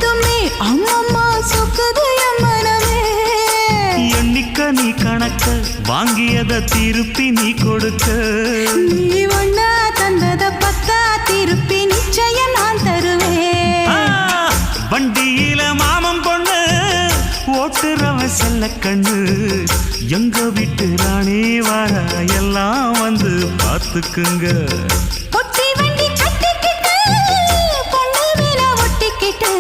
கேட்டதுமே அம்மம்மா சொக்குது என் மனமே. எண்ணிக்க நீ கணக்க வாங்கியத திருப்பி நீ கொடுக்க. நீ ஒண்ணா தந்தத பத்தா திருப்பி நிச்சயம் நான் தருவேன். வண்டியில மாமன் பொண்ணு ஓட்டுறவன் செல்ல கண்ணு. எங்க வீட்டு ராணி வர எல்லாம் வந்து பார்த்துக்குங்க. பொட்டி வண்டி கட்டிக்கிட்டு பொண்ணு மேல ஒட்டிக்கிட்டு